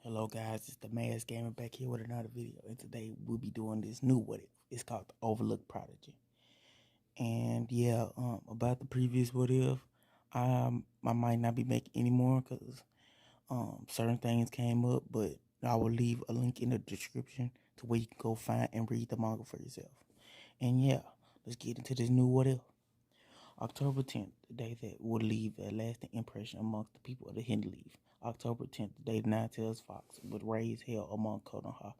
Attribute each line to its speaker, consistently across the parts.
Speaker 1: Hello guys, it's the Mask Gamer back here with another video, and today we'll be doing this new what if. It's called the Overlooked Prodigy. And yeah, about the previous what if, I might not be making any more because certain things came up, but I will leave a link in the description to where you can go find and read the manga for yourself. And yeah, let's get into this new what if. October 10th, the day that would leave a lasting impression amongst the people of the Hidden Leaf. October 10th, the day the Nine-Tails Fox would raise hell among Konoha.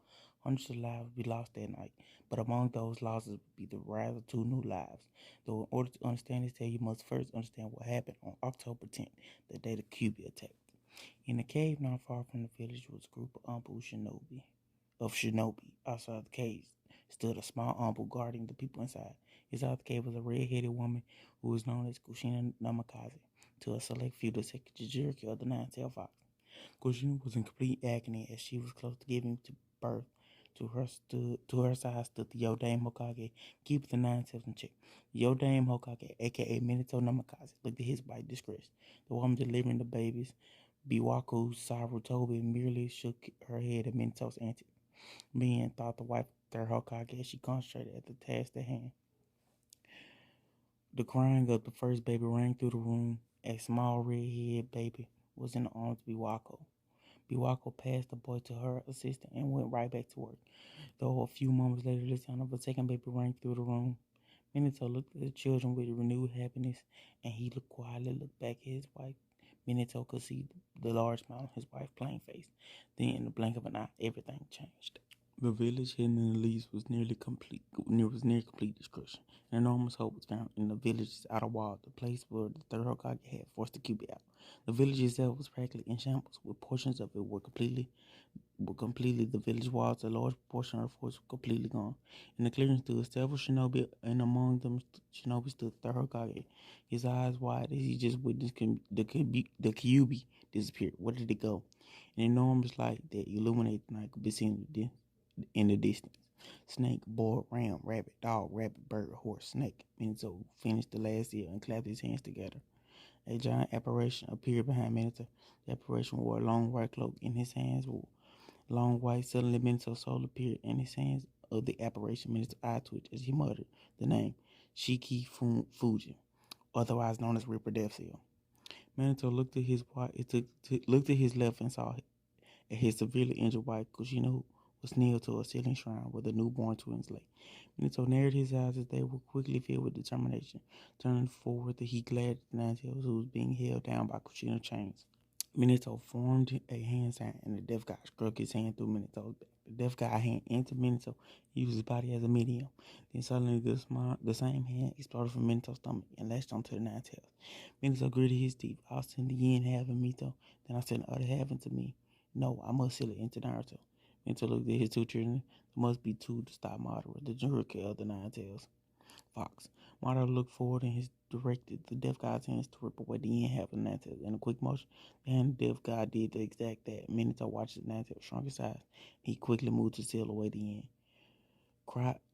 Speaker 1: Hundreds of lives would be lost that night, but among those losses would be the rise of two new lives. Though in order to understand this tale, you must first understand what happened on October 10th, the day the Kyuubi attacked. In a cave not far from the village was a group of shinobi. Outside the cave stood a small umbu guarding the people inside. Inside the cave was a red-headed woman who was known as Kushina Namikaze to a select few the second Jinchuriki of the Nine-Tailed Fox. Kushina was in complete agony as she was close to giving to birth. To her side stood the Yodame Hokage, keeping the Nine-Tails in check. The Yodame Hokage, aka Minato Namikaze, looked at his wife disgrace. The woman delivering the babies, Biwaku Sarutobi, merely shook her head at Minato's antics. Men thought the wife their Hokage as she concentrated at the task at hand. The crying of the first baby rang through the room. A small red-haired baby was in the arms of Biwako. Biwako passed the boy to her assistant and went right back to work. Though a few moments later, the sound of a second baby rang through the room. Minato looked at the children with renewed happiness, and he quietly looked back at his wife. Minato could see the large smile on his wife's plain face. Then, in the blink of an eye, everything changed. The village hidden in the leaves was near complete destruction. An enormous hole was found in the village's outer wall, the place where the third Hokage had forced the Kyuubi out. The village itself was practically in shambles, with portions of it were completely the village walls. A large portion of the forest were completely gone. In the clearing stood several shinobi, and among them shinobi stood the third Hokage, his eyes wide as he just witnessed the Kyuubi disappear. Where did it go? An enormous light that illuminated the night could be seen in the distance. Snake, boar, ram, rabbit, dog, rabbit, bird, horse, snake. Minato finished the last year and clapped his hands together. A giant apparition appeared behind Minato. The apparition wore a long white cloak. In his hands were long white. Suddenly Minato's soul appeared in his hands of the apparition. Minato's eye twitched as he muttered the name Shiki Fuji, otherwise known as Reaper Death Seal. Minato looked at his left and saw his severely injured wife, Kushina, who was nailed to a ceiling shrine where the newborn twins lay. Minato narrowed his eyes as they were quickly filled with determination. Turning forward, he glared at the Nine-Tails, who was being held down by Kushina chains. Minato formed a hand sign, and the deaf guy struck his hand through Minato's back. The deaf guy hand entered Minato. He used his body as a medium. Then suddenly the same hand exploded from Minato's stomach and lashed onto the Nine-Tails. Minato gritted his teeth. I'll send the yin half in Mito, then I'll send the other half into me. No, I must seal it into Naruto. Minato looked at his two children. There must be two to stop Madara, the Jinchuriki of the Nine-Tails Fox. Madara looked forward and directed the deaf guy's hands to rip away the end half of the Nine-Tails. In a quick motion, the hand of the deaf guy did the exact that. Minato watched the Nine-Tails shrunk his size. He quickly moved to seal away the end.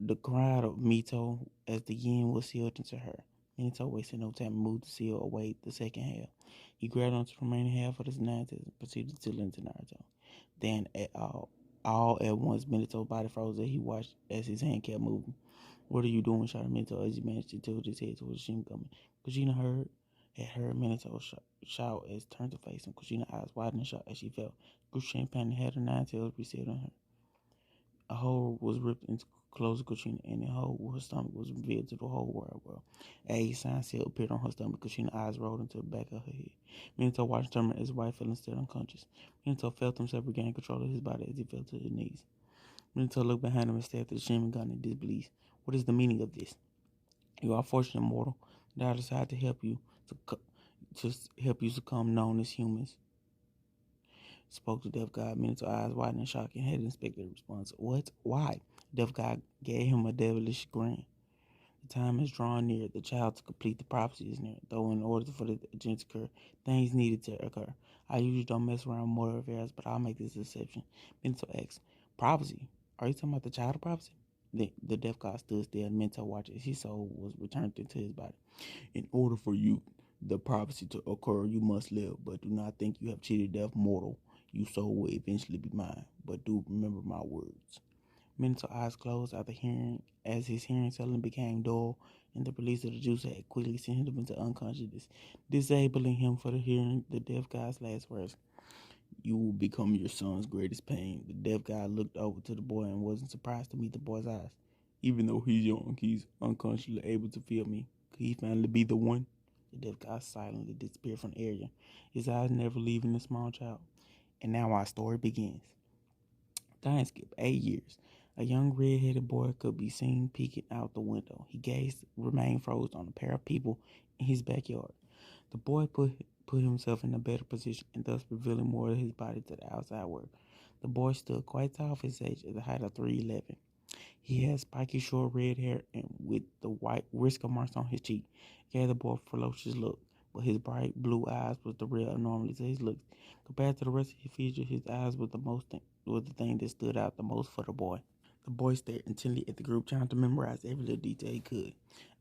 Speaker 1: The cry of Mito as the yin was sealed into her. Minato wasted no time and moved to seal away the second half. He grabbed onto the remaining half of his Nine-Tails and proceeded to seal it into Naruto. Then, all at once, Minato's body froze as he watched as his hand kept moving. What are you doing? Shouted Minato as he managed to tilt his head towards Kushina coming. Kushina had heard Minato shout as turned to face him. Kushina's eyes widened in shock as she felt Kushina panic had her Nine-Tails reset on her. A hole was ripped into close to Kushina, and the hole where her stomach was revealed to the whole world. A sign seal appeared on her stomach. Kushina's eyes rolled into the back of her head. Minato watched her as his wife fell still unconscious. Minato felt himself regain control of his body as he fell to his knees. Minato looked behind him and stared at the Sharingan in disbelief. What is the meaning of this? You are fortunate, mortal, that I decided to help you succumb known as humans. Spoke the deaf god. Minato eyes widened in shock and had inspected the response. What? Why? The deaf god gave him a devilish grin. The time is drawing near. The child to complete the prophecy is near. Though in order for the event to occur, things needed to occur. I usually don't mess around with mortal affairs, but I'll make this exception. Minato asked, prophecy? Are you talking about the child of prophecy? The deaf god stood still and Minato watched as his soul was returned into his body. In order for the prophecy to occur, you must live, but do not think you have cheated death, mortal. Your soul will eventually be mine, but do remember my words. Mental eyes closed after hearing, as his hearing suddenly became dull, and the release of the juice had quickly sent him into unconsciousness, disabling him for hearing the deaf guy's last words. You will become your son's greatest pain. The deaf guy looked over to the boy and wasn't surprised to meet the boy's eyes. Even though he's young, he's unconsciously able to feel me. Could he finally be the one? The deaf guy silently disappeared from the area, his eyes never leaving the small child. And now our story begins. Time skip 8 years. A young red-headed boy could be seen peeking out the window. He gazed, remained frozen on a pair of people in his backyard. The boy put himself in a better position and thus revealing more of his body to the outside world. The boy stood quite tall for his age at the height of 3'11". He had spiky short red hair and with the white whisker marks on his cheek. He gave the boy a ferocious look, but his bright blue eyes was the real anomaly to his looks. Compared to the rest of his features, his eyes was the thing that stood out the most for the boy. The boy stared intently at the group, trying to memorize every little detail he could.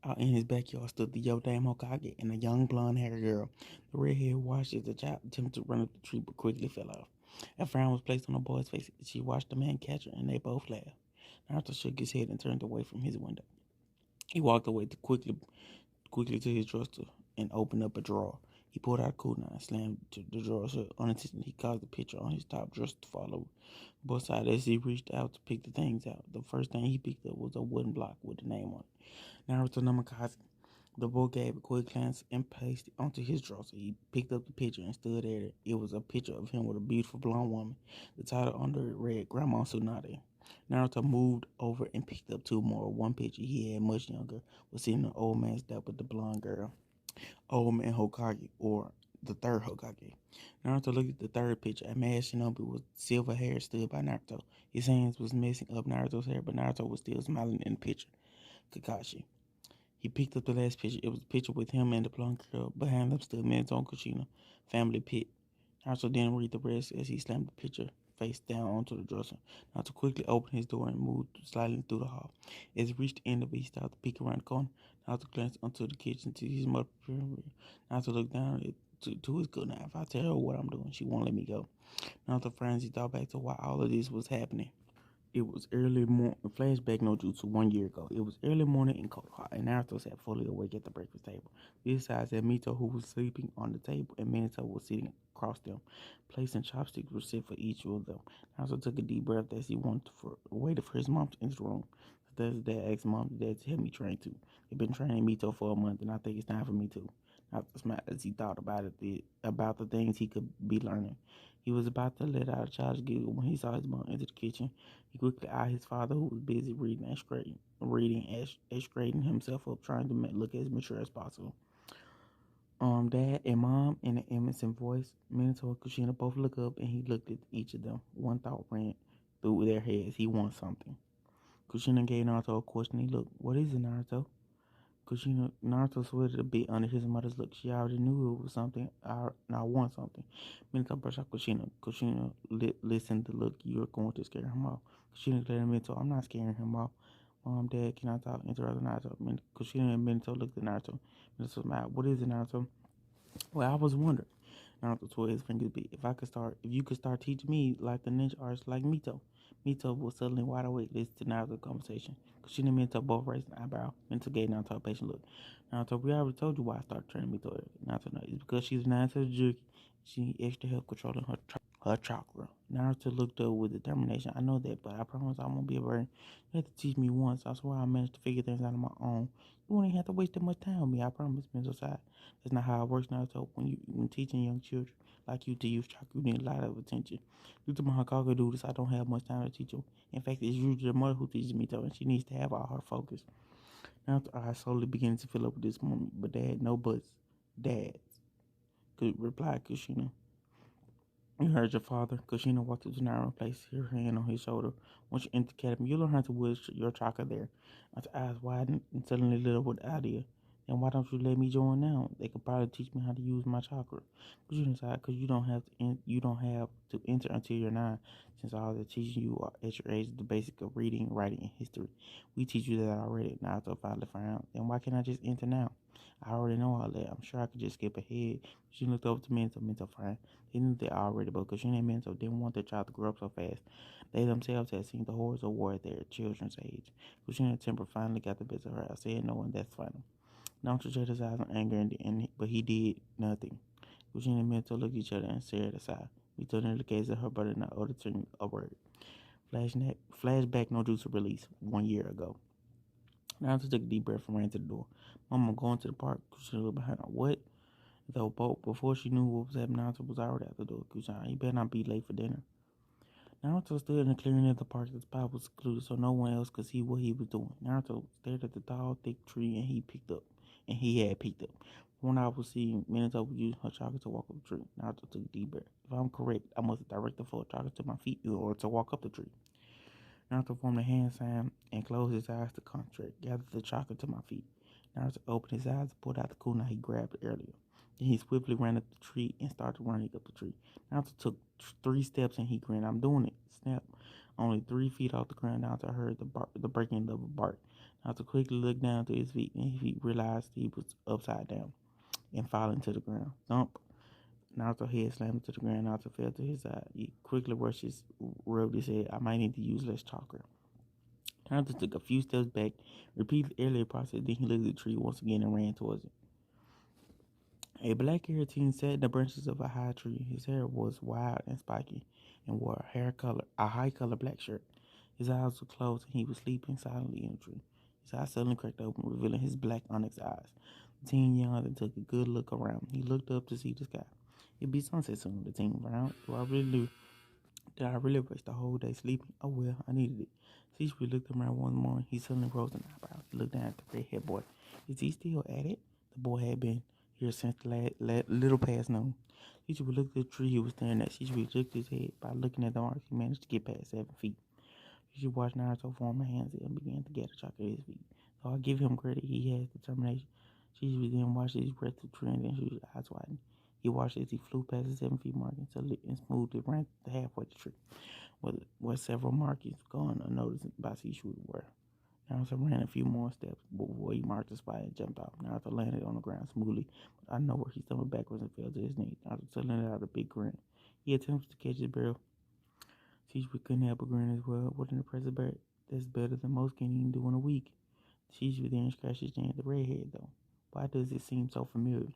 Speaker 1: Out in his backyard stood the Yodame Hokage and a young blonde-haired girl. The redhead watched as the child attempted to run up the tree but quickly fell off. A frown was placed on the boy's face. She watched the man catch her, and they both laughed. Naruto shook his head and turned away from his window. He walked away quickly to his dresser and opened up a drawer. He pulled out a couldnt and slammed the drawer shut. Unintentionally, he caused the picture on his top dresser to fall over. Both sides as he reached out to pick the things out. The first thing he picked up was a wooden block with a name on it. Naruto Namikaze. The boy gave a quick glance and placed it onto his dresser. He picked up the picture and stood at it. It was a picture of him with a beautiful blonde woman. The title under it read Grandma Tsunade. Naruto moved over and picked up two more. One picture he had much younger was sitting in an old man's lap with the blonde girl. Old Man Hokage, or the third Hokage. Naruto looked at the third picture. A mad shinobi with silver hair stood by Naruto. His hands was messing up Naruto's hair, but Naruto was still smiling in the picture. Kakashi. He picked up the last picture. It was a picture with him and the blonde girl. Behind them stood Minato and Kushina, family pit. Naruto didn't read the rest as he slammed the picture face down onto the dresser. Naruto quickly opened his door and moved slightly through the hall. As he reached the end of it, he stopped to peek around the corner. Naruto glanced onto the kitchen to his mother preparing. Naruto looked down to his good knife. If I tell her what I'm doing, she won't let me go. Naruto frowned. He thought back to why all of this was happening. It was early morning. Flashback no jutsu 1 year ago. It was early morning in Konoha, and Naruto sat fully awake at the breakfast table. Besides that, Mito, who was sleeping on the table, and Minato was sitting across them. Plates and chopsticks were set for each of them. Naruto took a deep breath as he waited for his mom to enter the room. His dad asked Mom and Dad to help me train too. They've been training Mito for a month, and I think it's time for me too. Naruto smiled as he thought about the things he could be learning. He was about to let out a child's giggle when he saw his mom enter the kitchen. He quickly eyed his father, who was busy reading and straightening himself up, trying to look as mature as possible. Dad and Mom, in an innocent voice, Minato and Kushina both looked up, and he looked at each of them. One thought ran through their heads. He wants something. Kushina gave Naruto a questioning look. What is it, Naruto? Naruto sweated a bit under his mother's look. She already knew it was something. I want something. Minato brushed off Kushina. Kushina listened to look. You're going to scare him off. Kushina declared to Minato, I'm not scaring him off. Mom, Dad, can I talk? Interrupted Naruto. Kushina and Minato looked at Naruto. Minato smiled. What is it, Naruto? Well, I was wondering. Naruto twirled his fingers a bit. If you could start teaching me like the ninja arts like Mito. Mito was suddenly wide awake, listening to Naruto's conversation. Kushina and Minato both raised an eyebrow. Minato gave Naruto a patient look. Naruto, we already told you why I started training Mito. Naruto, no, it's because she's nine to the Juki. She needs extra help controlling her chakra. Naruto looked up with determination. I know that, but I promise I won't be a burden. You have to teach me once. I swear I managed to figure things out on my own. You won't even have to waste that much time with me. I promise, Minato sighed. That's not how it works, Naruto. When teaching young children like you to use chakra, you need a lot of attention. Due to my Hokage duties, I don't have much time to teach you. In fact, it's usually the mother who teaches me, though, and she needs to have all her focus. Naruto's eyes slowly beginning to fill up with this moment, but Dad, no buts. Dad, could reply Kushina. You heard your father. Kushina walked up to Naruto and placed her hand on his shoulder. Once you enter the academy, you'll learn how to wield your chakra there. Naruto's eyes widened and suddenly lit up with the idea. Then why don't you let me join now? They could probably teach me how to use my chakra. But you decide because you don't have to enter until you're 9. Since all they're teaching you at your age is the basic of reading, writing, and history. We teach you that already. Now to finally find out. Then why can't I just enter now? I already know all that. I'm sure I could just skip ahead. She looked over to mental friend. They knew that already, but because she and mental didn't want their child to grow up so fast. They themselves had seen the horrors of war at their children's age. Kushina's temper finally got the best of her. I said no, and that's final. Not to shut his eyes in anger, but he did nothing. Eugene and Mentor looked at each other and stared aside. We turned in the gaze at her brother not uttering a word. Flashback, no juice release 1 year ago. Naruto took a deep breath and ran to the door. Mama going to the park. Kushina looked behind her. What? Though before she knew what was happening, Naruto was already out the door. Kushina, you better not be late for dinner. Naruto stood in the clearing of the park. The spot was secluded so no one else could see what he was doing. Naruto stared at the tall, thick tree he had picked up. From what I was seeing, Minato was using her chakra to walk up the tree. Naruto took a deep breath. If I'm correct, I must direct the flow of chakra to my feet in order to walk up the tree. Naruto formed a hand sign and closed his eyes to concentrate, gathered the chakra to my feet. Naruto opened his eyes and pulled out the kunai he grabbed earlier. Then he swiftly ran up the tree and started running up the tree. Naruto took 3 steps and he grinned. I'm doing it. Snap. Only 3 feet off the ground, Naruto heard the breaking of a bark. Naruto quickly looked down to his feet and he realized he was upside down and falling to the ground. Thump. Naruto's head slammed into the ground. Naruto fell to his side. He quickly rubbed his head. I might need to use less chakra. Naruto took a few steps back, repeated the earlier process, then he looked at the tree once again and ran towards it. A black-haired teen sat in the branches of a high tree. His hair was wild and spiky and wore a high-color black shirt. His eyes were closed and he was sleeping silently in the tree. His eyes suddenly cracked open, revealing his black onyx eyes. The teen yawned and took a good look around. He looked up to see the sky. It'd be sunset soon, the teen frowned. Did I really waste the whole day sleeping? Oh well, I needed it. Cecily looked around one morning. He suddenly rose an eyebrow. He looked down at the red-haired boy. Is he still at it? The boy had been here since the little past noon. Cecily looked at the tree he was staring at. Cecily shook his head. By looking at the marks, he managed to get past 7 feet. Cecily watched Naruto form her hands and began to gather chalk at his feet. So I give him credit. He has determination. Cecily then watched his breath to tree and then his eyes widened. He watched as he flew past the 7 feet mark and smoothly ran halfway the tree, where several markings gone unnoticed by Cecily were. Naruto ran a few more steps before he marked the spot and jumped off. Naruto landed on the ground smoothly, but I know where he stumbled backwards and fell to his knees. Naruto suddenly let out a big grin. He attempted to catch his barrel. Cecily couldn't help but grin as well. What an impressive bird. That's better than most can even do in a week. Cecily then scratched his chin at the redhead, though. Why does it seem so familiar?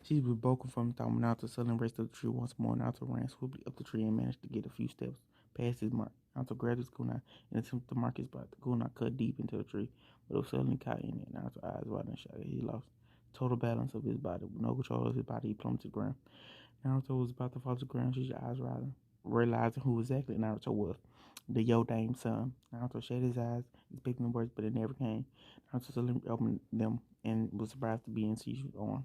Speaker 1: She was broken from the thought when Naruto suddenly raced up the tree once more. Naruto ran swiftly up the tree and managed to get a few steps past his mark. Naruto grabbed his kunai and attempted to mark his spot. The kunai cut deep into the tree, but it was suddenly caught in it. Naruto's eyes widened and shot. He lost total balance of his body. With no control of his body, he plummeted to the ground. Naruto was about to fall to the ground. His eyes widened, realizing who exactly Naruto was. The Yodame son. Naruto shut his eyes, expecting the words, but it never came. Naruto suddenly opened them and was surprised to be in Shishu's arms.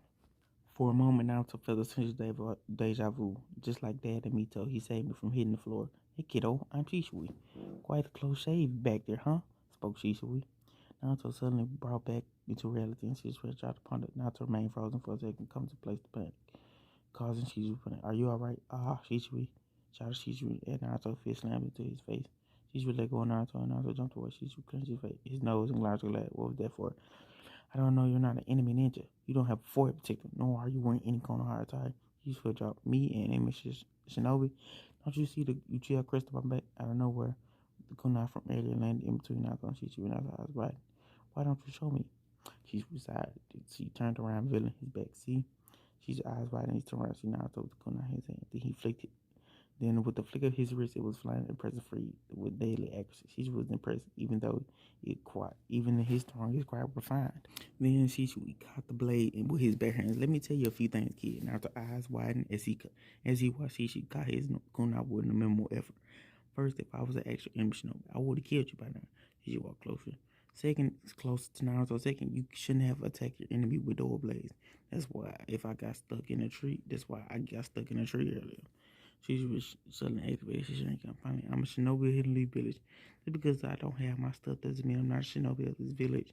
Speaker 1: For a moment, Naruto felt a sense of deja vu. Just like Dad and Mito, he saved me from hitting the floor. Hey kiddo, I'm Shisui. Quite a close shave back there, huh? Spoke Shisui. Naruto suddenly brought back into reality and Shisui tried to ponder. Naruto remained frozen for a second, come to place the panic, causing Shisui panic. Are you alright? Ah, Shisui. Shouted Shisui, and Naruto's fist slammed into his face. Shisui let go of Naruto, and Naruto jumped away. Shisui clenched his face, his nose, and largely laughed. What was that for? I don't know you're not an enemy ninja. You don't have a forehead protector, nor are you wearing any Konohara attire. You switch up me and enemy Shinobi. Don't you see the Uchiha crest on my back? I don't know where the kunai from earlier landed in between Naruto and Shisui and Naruto's eyes right. Why don't you show me? Shisui sighed. She turned around, revealing his back. See? Shishui's eyes wide and he turned around. See Naruto with the kunai in his hand. Then he flicked it. Then, with the flick of his wrist, it was flying impressive free with deadly accuracy. She was impressed, even though even his strongest cry refined. Then Shisui caught the blade and with his bare hands. Let me tell you a few things, kid. Naruto's eyes widened as he watched Shisui caught his kunai with a minimal effort. First, if I was an actual enemy shinobi, I would have killed you by now. Shisui walked closer. Second, it's closer to Naruto. Second, you shouldn't have attacked your enemy with double blades. That's why I got stuck in a tree earlier. She was selling activated. She ain't gonna find it. I'm a shinobi of Hidden Leaf Village. Just because I don't have my stuff doesn't mean I'm not a shinobi of this village.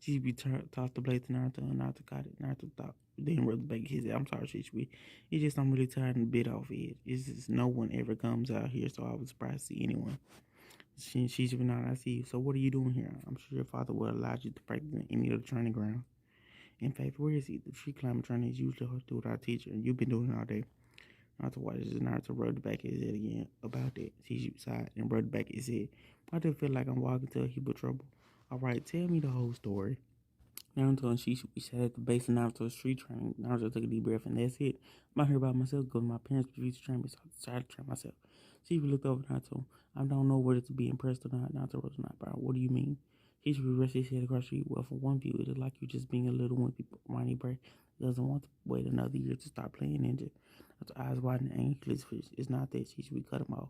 Speaker 1: She be taught to blade to Naruto and Naruto got it. Naruto thought then rub back his head. I'm sorry, Shishwi. It's just I'm really tired and bit off it. It's just no one ever comes out here, so I was surprised to see anyone. She's been out, I see you. So what are you doing here? I'm sure your father will allow you to practice in any of the training ground. In fact, where is he? The tree climber training is usually hard to do with our teacher, and you've been doing it all day. Naruto watches Naruto rub the back of his head again about that. She sighed and rubbed back his head. Why do I feel like I'm walking to a heap of trouble? Alright, tell me the whole story. Naruto and Shisui sat at the base of Naruto's tree training. Naruto took a deep breath, and that's it. I'm out here by myself, go to my parents' refused to train me, so I decided to train myself. Shisui looked over at Naruto. I don't know whether to be impressed or not. Naruto rose an eyebrow. What do you mean? Shisui rested his head across the street. Well, for one view, it is like you just being a little wimpy whiny bird that doesn't want to wait another year to start playing ninja. Naruto's eyes widened and angry fish. It's not that. Shisui cut him off.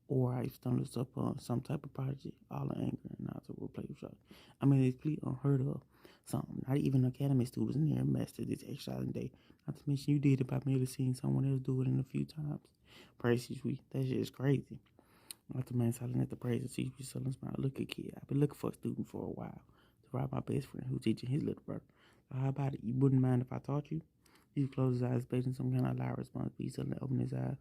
Speaker 1: Or I stumbled upon some type of prodigy, all in anger, and Naruto replaced with shock. I mean, it's completely unheard of. Something. Not even academy students near mastered this exercising day. Not to mention you did it by merely seeing someone else do it in a few times. Praise Shisui. That shit is crazy. Not the man silent at the praise of Shisui suddenly smiled. Look at kid. I've been looking for a student for a while. To rob my best friend who's teaching his little brother. So how about it? You wouldn't mind if I taught you? He closed his eyes, expecting some kind of loud response, but he suddenly opened his eyes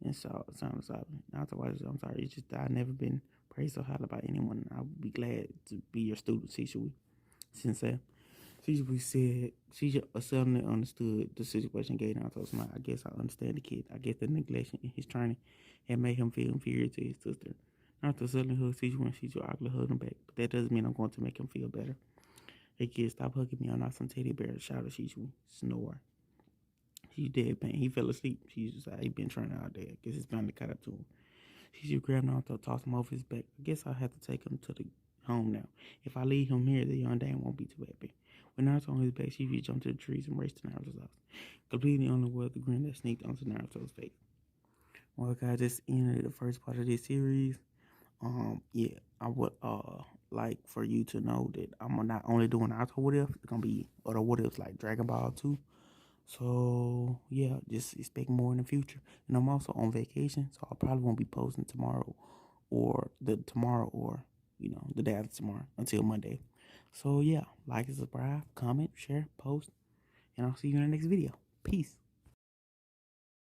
Speaker 1: and saw sounded silent. Not to watch. I'm sorry. It's just that I've never been praised so highly by anyone. I would be glad to be your student, Shisui. Sensei. Shisui said she suddenly understood the situation gave Naruto a smile. I guess I understand the kid. I guess the neglection in his training had made him feel inferior to his sister. Naruto suddenly hugged Shisui and Shisui awkwardly hugged him back. But that doesn't mean I'm going to make him feel better. Hey kid, stop hugging me. I'm not some teddy bear, shouted Shisui. Snore. He's deadpan. He fell asleep. She's like, he been training all day. I guess his family caught up to him. She grabbed Naruto, tossed him off his back. I guess I'll have to take him to the home now. If I leave him here, the young dame won't be too happy. When Naruto on his back, she jumped to the trees and raced to Naruto's house, completely unaware of the grin that sneaked onto Naruto's face. Well, guys, this ended the first part of this series. Yeah, I would like for you to know that I'm not only doing Naruto what if, it's gonna be other what ifs like Dragon Ball 2. So yeah, just expect more in the future. And I'm also on vacation, so I probably won't be posting tomorrow or the day after tomorrow until Monday. So yeah, like and subscribe, comment, share, post, and I'll see you in the next video. Peace.